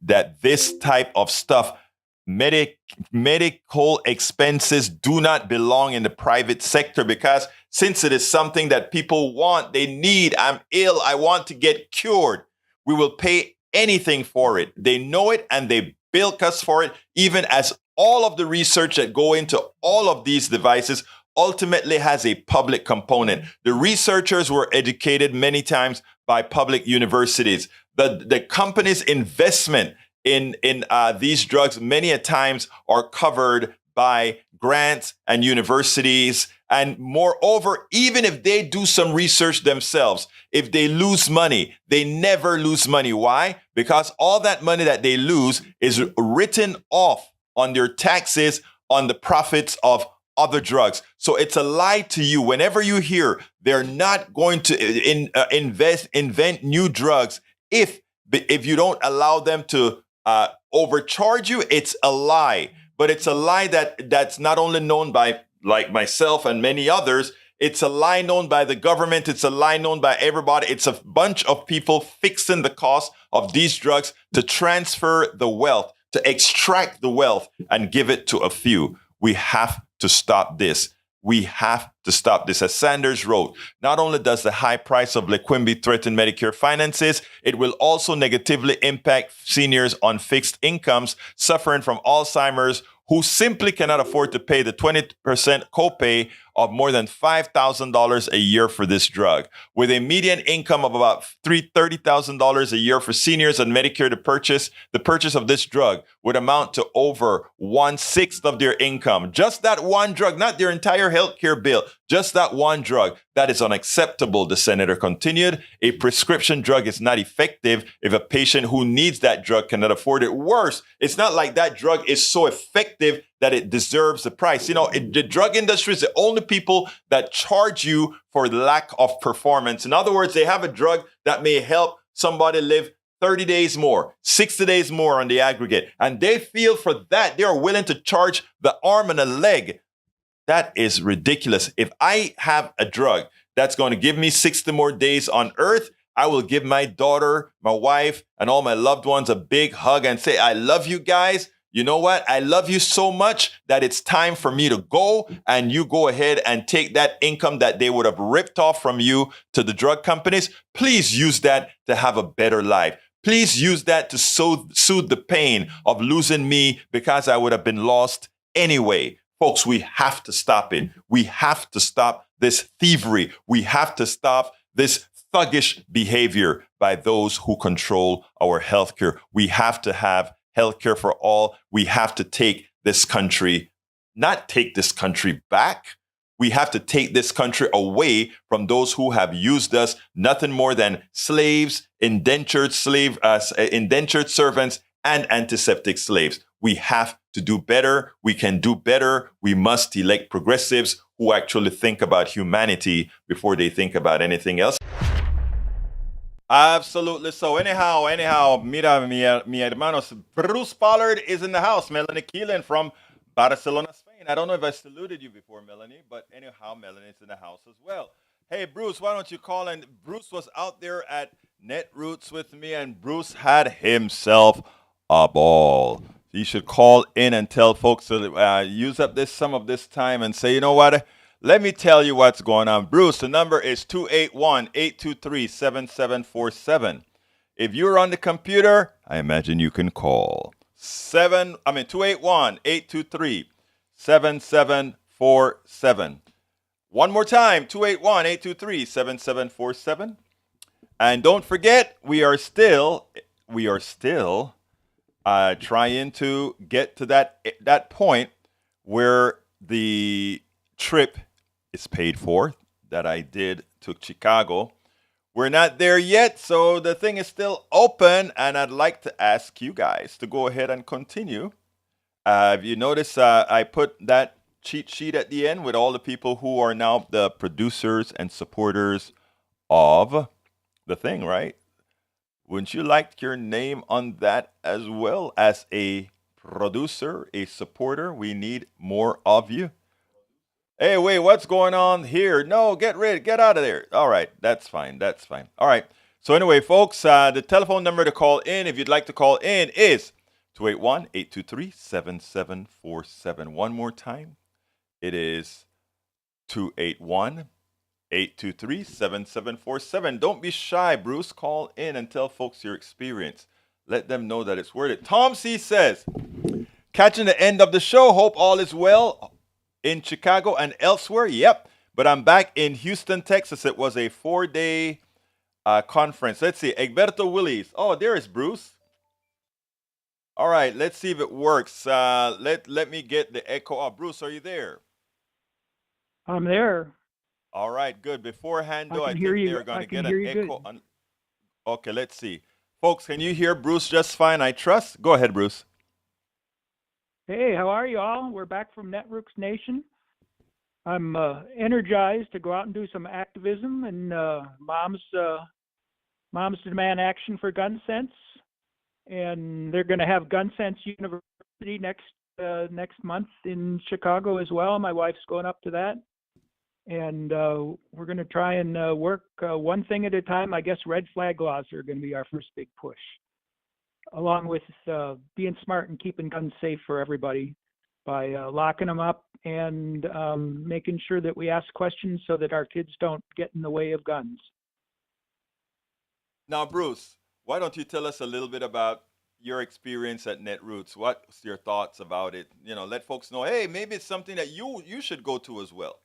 that this type of stuff, medical expenses do not belong in the private sector, because since it is something that people want, they need, I'm ill, I want to get cured, we will pay anything for it. They know it and they bilk us for it, even as all of the research that go into all of these devices ultimately has a public component. The researchers were educated many times by public universities. The company's investment in these drugs many a times are covered by grants and universities. And moreover, even if they do some research themselves, if they lose money, they never lose money. Why? Because all that money that they lose is written off on their taxes on the profits of other drugs. So it's a lie to you. Whenever you hear they're not going to invent new drugs, if you don't allow them to overcharge you, it's a lie. But it's a lie that's not only known by, like myself and many others, it's a lie known by the government. It's a lie known by everybody. It's a bunch of people fixing the cost of these drugs to transfer the wealth, to extract the wealth and give it to a few. We have to stop this. We have to stop this. As Sanders wrote, not only does the high price of Leqembi threaten Medicare finances, it will also negatively impact seniors on fixed incomes suffering from Alzheimer's who simply cannot afford to pay the 20% copay of more than $5,000 a year for this drug. With a median income of about $30,000 a year for seniors on Medicare, the purchase of this drug would amount to over 1/6 of their income. Just that one drug, not their entire healthcare bill, just that one drug. That is unacceptable, the senator continued. A prescription drug is not effective if a patient who needs that drug cannot afford it. Worse, it's not like that drug is so effective that it deserves the price. You know, the drug industry is the only people that charge you for lack of performance. In other words, they have a drug that may help somebody live 30 days more, 60 days more on the aggregate. And they feel for that, they are willing to charge the arm and a leg. That is ridiculous. If I have a drug that's going to give me 60 more days on earth, I will give my daughter, my wife, and all my loved ones a big hug and say, I love you guys. You know what? I love you so much that it's time for me to go, and you go ahead and take that income that they would have ripped off from you to the drug companies. Please use that to have a better life. Please use that to soothe the pain of losing me because I would have been lost anyway. Folks, we have to stop it. We have to stop this thievery. We have to stop this thuggish behavior by those who control our healthcare. We have to have healthcare for all. We have to take this country, not take this country back. We have to take this country away from those who have used us nothing more than slaves, indentured servants, and antiseptic slaves. We have to do better. We can do better. We must elect progressives who actually think about humanity before they think about anything else. Absolutely so. Anyhow, mira, mi hermanos, Bruce Pollard is in the house. Melanie Keelan from Barcelona, Spain. I don't know if I saluted you before, Melanie, but anyhow, Melanie's in the house as well. Hey, Bruce, why don't you call in? Bruce was out there at Netroots with me, and Bruce had himself a ball. You should call in and tell folks to use up some of this time and say, you know what? Let me tell you what's going on. Bruce, the number is 281-823-7747. If you're on the computer, I imagine you can call 281-823-7747. One more time, 281-823-7747. And don't forget, we are still trying to get to that point where the trip is paid for that I did to Chicago. We're not there yet, so the thing is still open, and I'd like to ask you guys to go ahead and continue. If you notice, I put that cheat sheet at the end with all the people who are now the producers and supporters of the thing, right? Wouldn't you like your name on that as well as a producer, a supporter? We need more of you. Hey, wait, what's going on here? No, get out of there. All right, that's fine. All right. So anyway, folks, the telephone number to call in, if you'd like to call in, is 281-823-7747. One more time. It is 281-823-7747. Don't be shy, Bruce. Call in and tell folks your experience. Let them know that it's worth it. Tom C. says, catching the end of the show. Hope all is well in Chicago and elsewhere. Yep. But I'm back in Houston, Texas. It was a 4-day conference. Let's see. Egberto Willis. Oh, there is Bruce. All right. Let's see if it works. Let me get the echo off. Bruce, are you there? I'm there. All right. Good. Beforehand, though, I think they're going to get an echo. Okay. Let's see. Folks, can you hear Bruce just fine, I trust? Go ahead, Bruce. Hey, how are you all? We're back from Netroots Nation. I'm energized to go out and do some activism, and moms demand action for gun sense, and they're going to have Gun Sense University next month in Chicago as well. My wife's going up to that, and we're going to try and work one thing at a time. I guess red flag laws are going to be our first big push, along with being smart and keeping guns safe for everybody by locking them up and making sure that we ask questions so that our kids don't get in the way of guns. Now, Bruce, why don't you tell us a little bit about your experience at Netroots? What's your thoughts about it? You know, let folks know, hey, maybe it's something that you should go to as well.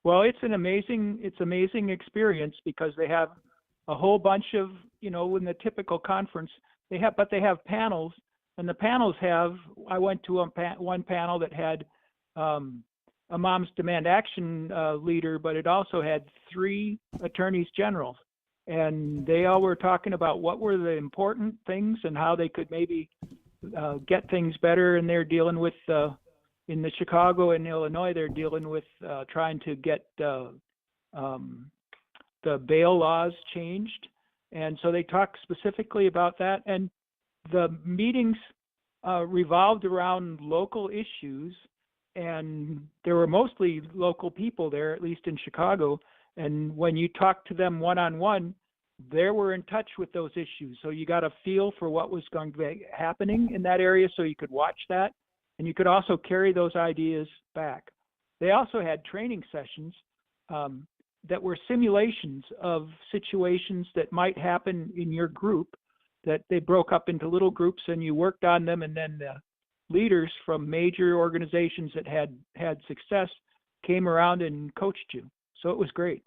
Well, it's amazing experience because they have a whole bunch of, in the typical conference, they have panels, and the panels I went to one panel that had a Moms Demand Action leader, but it also had 3 attorneys generals. And they all were talking about what were the important things and how they could maybe get things better. And they're dealing with, in the Chicago and Illinois, they're dealing with trying to get the bail laws changed. And so they talked specifically about that. And the meetings revolved around local issues. And there were mostly local people there, at least in Chicago. And when you talked to them one-on-one, they were in touch with those issues. So you got a feel for what was going to be happening in that area, so you could watch that. And you could also carry those ideas back. They also had training sessions that were simulations of situations that might happen in your group, that they broke up into little groups and you worked on them, and then the leaders from major organizations that had success came around and coached you. So it was great.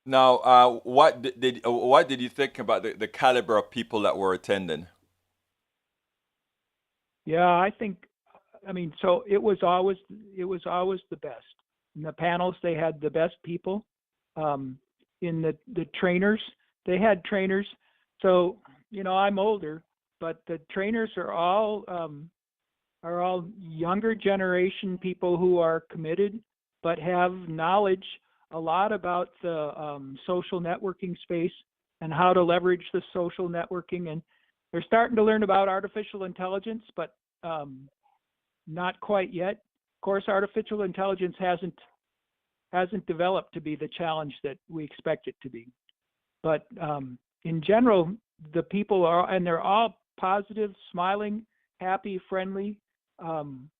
Now, what did you think about the caliber of people that were attending? Yeah, so it was always the best. In the panels, they had the best people. In the trainers, they had trainers. So, I'm older, but the trainers are all younger generation people who are committed, but have knowledge a lot about the social networking space and how to leverage the social networking. And they're starting to learn about artificial intelligence, but not quite yet. Of course, artificial intelligence hasn't developed to be the challenge that we expect it to be. But in general, the people they're all positive, smiling, happy, friendly,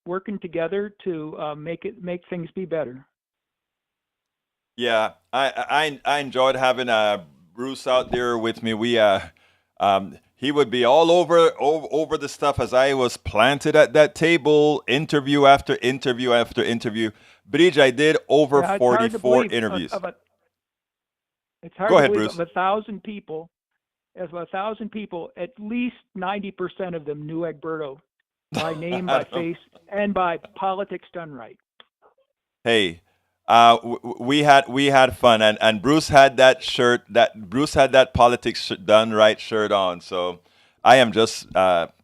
working together to make things be better. Yeah, I enjoyed having Bruce out there with me. He would be all over the stuff as I was planted at that table, interview after interview after interview. Bridge, I did over 44 interviews. It's hard Go to ahead, believe Bruce. of 1,000 people. As 1,000 people, at least 90% of them knew Egberto by name, by face, and by politics done right. Hey, we had fun, and Bruce had that shirt. Bruce had that politics done right shirt on. So I am just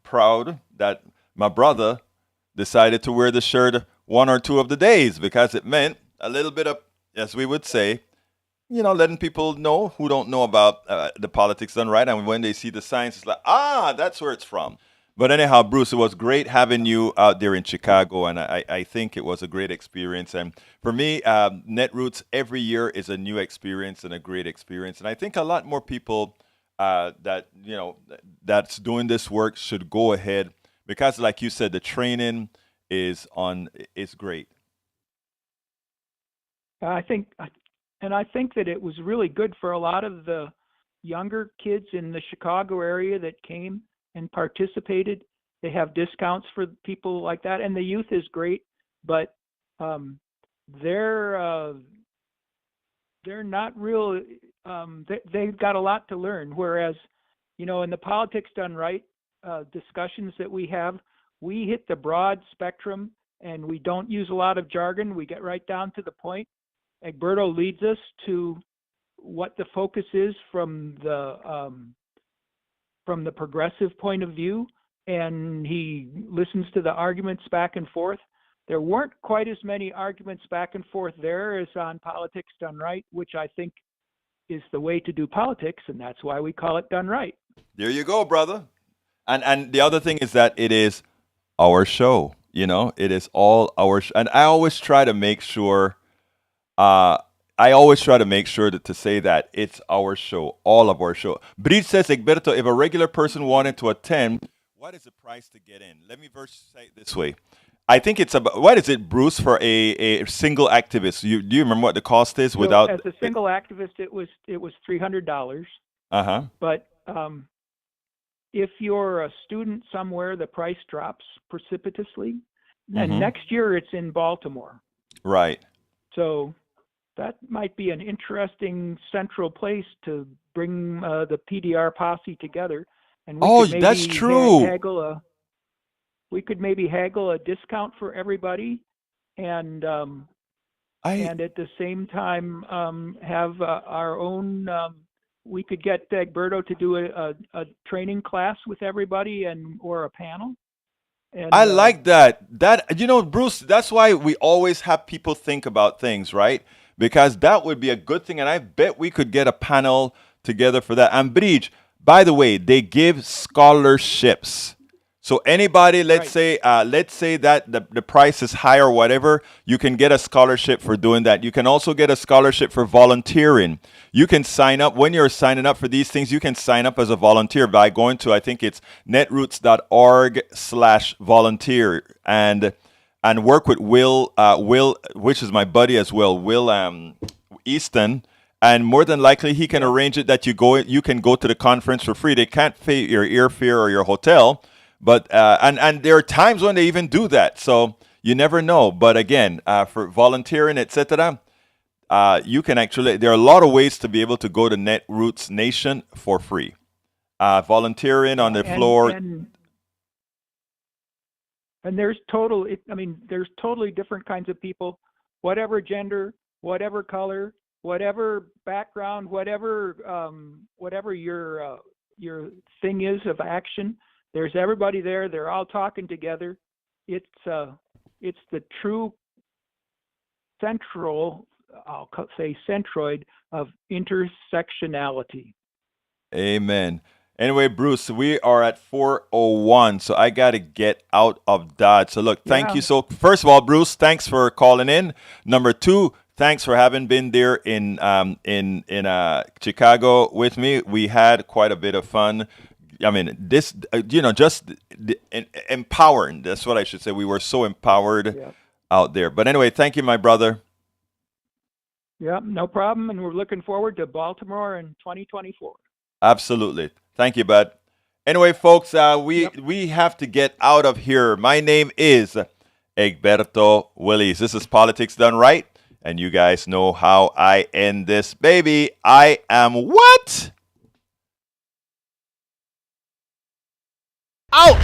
proud that my brother decided to wear the shirt 1 or 2 of the days, because it meant a little bit of, as we would say, letting people know who don't know about the politics done right, and when they see the signs, it's like, that's where it's from. But anyhow, Bruce, it was great having you out there in Chicago, and I think it was a great experience. And for me, Netroots every year is a new experience and a great experience. And I think a lot more people that's doing this work should go ahead, because, like you said, the training is great. I think that it was really good for a lot of the younger kids in the Chicago area that came and participated. They have discounts for people like that, and the youth is great, but they're not real. They've got a lot to learn. Whereas, in the politics done right discussions that we have, we hit the broad spectrum and we don't use a lot of jargon. We get right down to the point. Egberto leads us to what the focus is from the progressive point of view, and he listens to the arguments back and forth. There weren't quite as many arguments back and forth there as on politics done right, which I think is the way to do politics, and that's why we call it done right. There you go, brother. And the other thing is that it is our show. It is all our and I always try to make sure to say that it's our show, all of our show. Bridge says, Egberto, if a regular person wanted to attend, what is the price to get in? Let me first say it this way. I think it's about, what is it, Bruce, for a single activist? Do you remember what the cost is without? As a single activist, it was $300. Uh-huh. But if you're a student somewhere, the price drops precipitously. And next year it's in Baltimore. Right. So that might be an interesting central place to bring the PDR posse together. And we could maybe that's true. We could maybe haggle a discount for everybody, and at the same time have our own. We could get Egberto to do a training class with everybody or a panel. And, I like that. Bruce, that's why we always have people think about things, right? Because that would be a good thing, and I bet we could get a panel together for that. And Bridge, by the way, they give scholarships. So anybody, let's say that the price is high or whatever, you can get a scholarship for doing that. You can also get a scholarship for volunteering. You can sign up when you're signing up for these things. You can sign up as a volunteer by going to, I think it's netroots.org/volunteer and work with Will, which is my buddy as well, Will Easton. And more than likely, he can arrange it that you can go to the conference for free. They can't pay your airfare or your hotel. But and there are times when they even do that, so you never know. But again, for volunteering, etc., you can actually. There are a lot of ways to be able to go to Netroots Nation for free. Volunteering on the floor. And there's there's totally different kinds of people, whatever gender, whatever color, whatever background, whatever your thing is of action. There's everybody there. They're all talking together. It's the true centroid of intersectionality. Amen. Anyway, Bruce, we are at 4:01, so I got to get out of Dodge. So look, thank you. So first of all, Bruce, thanks for calling in. Number two, thanks for having been there in Chicago with me. We had quite a bit of fun. I mean, this, just empowering. That's what I should say. We were so empowered out there. But anyway, thank you, my brother. Yeah, no problem. And we're looking forward to Baltimore in 2024. Absolutely. Thank you, bud. Anyway, folks, we have to get out of here. My name is Egberto Willies. This is Politics Done Right. And you guys know how I end this, baby. I am what? Out!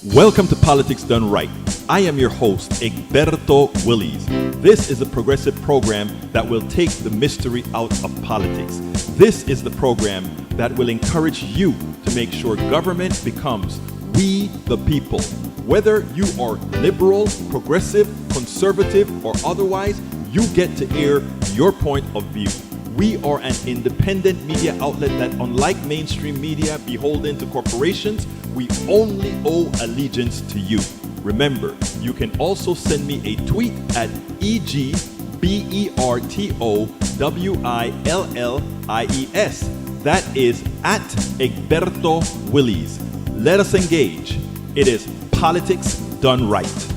Welcome to Politics Done Right. I am your host, Egberto Willies. This is a progressive program that will take the mystery out of politics. This is the program that will encourage you to make sure government becomes we the people. Whether you are liberal, progressive, conservative, or otherwise, you get to air your point of view. We are an independent media outlet that, unlike mainstream media beholden to corporations, we only owe allegiance to you. Remember, you can also send me a tweet at EGBERTOWILLIES. That is at Egberto Willies. Let us engage. It is Politics Done Right.